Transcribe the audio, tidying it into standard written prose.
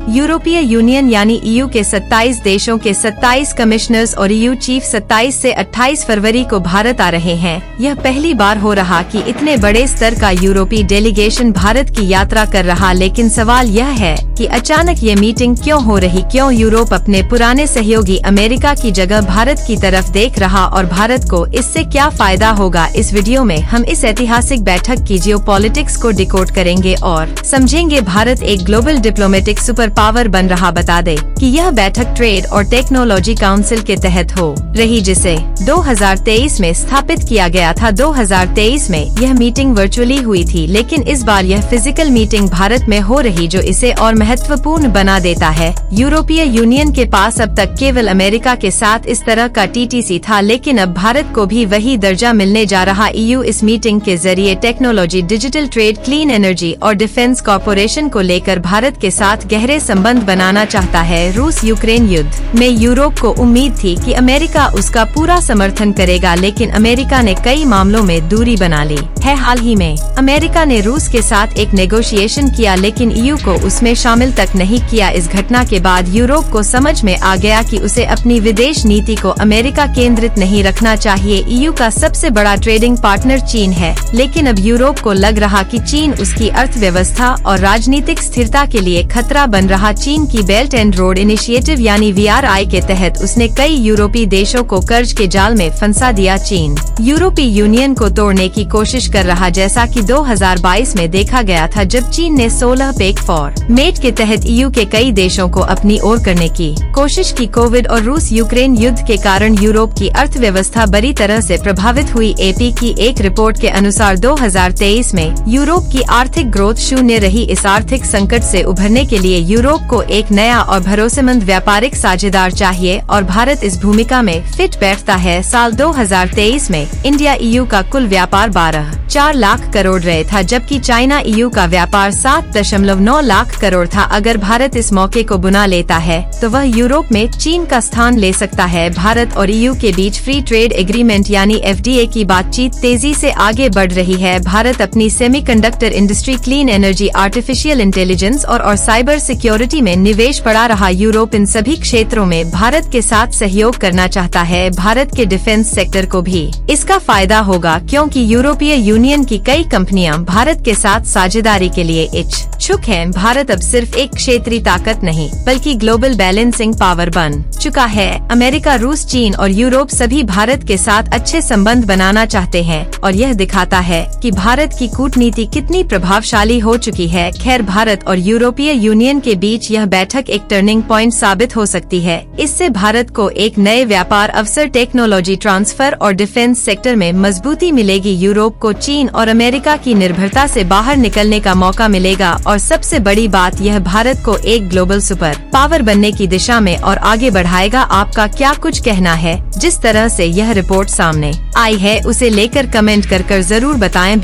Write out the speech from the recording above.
यूरोपीय यूनियन यानी ईयू के 27 देशों के 27 कमिश्नर्स और ईयू चीफ 27 से 28 फरवरी को भारत आ रहे हैं। यह पहली बार हो रहा कि इतने बड़े स्तर का यूरोपीय डेलीगेशन भारत की यात्रा कर रहा, लेकिन सवाल यह है कि अचानक ये मीटिंग क्यों हो रही, क्यों यूरोप अपने पुराने सहयोगी अमेरिका की जगह भारत की तरफ देख रहा और भारत को इससे क्या फायदा होगा। इस वीडियो में हम इस ऐतिहासिक बैठक की जियोपॉलिटिक्स को डिकोड करेंगे और समझेंगे भारत एक ग्लोबल डिप्लोमेटिक सुपर पावर बन रहा। बता दे कि यह बैठक ट्रेड और टेक्नोलॉजी काउंसिल के तहत हो रही, जिसे 2023 में स्थापित किया गया था। 2023 में यह मीटिंग वर्चुअली हुई थी, लेकिन इस बार यह फिजिकल मीटिंग भारत में हो रही, जो इसे और महत्वपूर्ण बना देता है। यूरोपीय यूनियन के पास अब तक केवल अमेरिका के साथ इस तरह का TTC था, लेकिन अब भारत को भी वही दर्जा मिलने जा रहा। ईयू इस मीटिंग के जरिए technology, digital trade, clean energy और डिफेंस कॉर्पोरेशन को लेकर भारत के साथ गहरे संबंध बनाना चाहता है। रूस यूक्रेन युद्ध में यूरोप को उम्मीद थी कि अमेरिका उसका पूरा समर्थन करेगा, लेकिन अमेरिका ने कई मामलों में दूरी बना ली है। हाल ही में अमेरिका ने रूस के साथ एक नेगोशिएशन किया, लेकिन ईयू को उसमें शामिल तक नहीं किया। इस घटना के बाद यूरोप को समझ में आ गया कि उसे अपनी विदेश नीति को अमेरिका केंद्रित नहीं रखना चाहिए। ईयू का सबसे बड़ा ट्रेडिंग पार्टनर चीन है, लेकिन अब यूरोप को लग रहा कि चीन उसकी अर्थव्यवस्था और राजनीतिक स्थिरता के लिए खतरा बन रहा। चीन की बेल्ट एंड रोड इनिशिएटिव यानी BRI के तहत उसने कई यूरोपीय देशों को कर्ज के जाल में फंसा दिया। चीन यूरोपीय यूनियन को तोड़ने की कोशिश कर रहा, जैसा कि 2022 में देखा गया था, जब चीन ने 16 पैक्ट फॉर मेट के तहत ईयू के कई देशों को अपनी ओर करने की कोशिश की। कोविड और रूस यूक्रेन युद्ध के कारण यूरोप की अर्थव्यवस्था बुरी तरह से प्रभावित हुई। AP की एक रिपोर्ट के अनुसार 2023 में यूरोप की आर्थिक ग्रोथ शून्य रही। इस आर्थिक संकट से उभरने के लिए यूरोप को एक नया और भरोसेमंद व्यापारिक साझेदार चाहिए और भारत इस भूमिका में फिट बैठता है। साल 2023 में इंडिया ईयू का कुल व्यापार 12.4 लाख करोड़ रहे था, जबकि चाइना ईयू का व्यापार 7.9 लाख करोड़ था। अगर भारत इस मौके को बुना लेता है तो वह यूरोप में चीन का स्थान ले सकता है। भारत और ईयू के बीच फ्री ट्रेड एग्रीमेंट यानी FTA की बातचीत तेजी से आगे बढ़ रही है। भारत अपनी semiconductor industry, clean energy, artificial intelligence और साइबर सिक्योरिटी में निवेश बढ़ा रहा। यूरोप इन सभी क्षेत्रों में भारत के साथ सहयोग करना चाहता है। भारत के डिफेंस सेक्टर को भी इसका फायदा होगा, क्योंकि यूरोपीय यूनियन की कई कंपनियां भारत के साथ साझेदारी के लिए इच्छुक हैं। भारत अब सिर्फ एक क्षेत्रीय ताकत नहीं, बल्कि ग्लोबल बैलेंसिंग पावर बन चुका है। अमेरिका, रूस, चीन और यूरोप सभी भारत के साथ अच्छे संबंध बनाना चाहते हैं, और यह दिखाता है कि भारत की कूटनीति कितनी प्रभावशाली हो चुकी है। खैर, भारत और यूरोपीय यूनियन के बीच यह बैठक एक टर्निंग पॉइंट साबित हो सकती है। इससे भारत को एक नए व्यापार अवसर, टेक्नोलॉजी ट्रांसफर और डिफेंस सेक्टर में मजबूती मिलेगी। यूरोप को चीन और अमेरिका की निर्भरता से बाहर निकलने का मौका मिलेगा, और सबसे बड़ी बात, यह भारत को एक ग्लोबल सुपर पावर बनने की दिशा में और आगे बढ़ाएगा। आपका क्या कुछ कहना है? जिस तरह से यह रिपोर्ट सामने आई है, उसे लेकर कमेंट कर जरूर बताएं।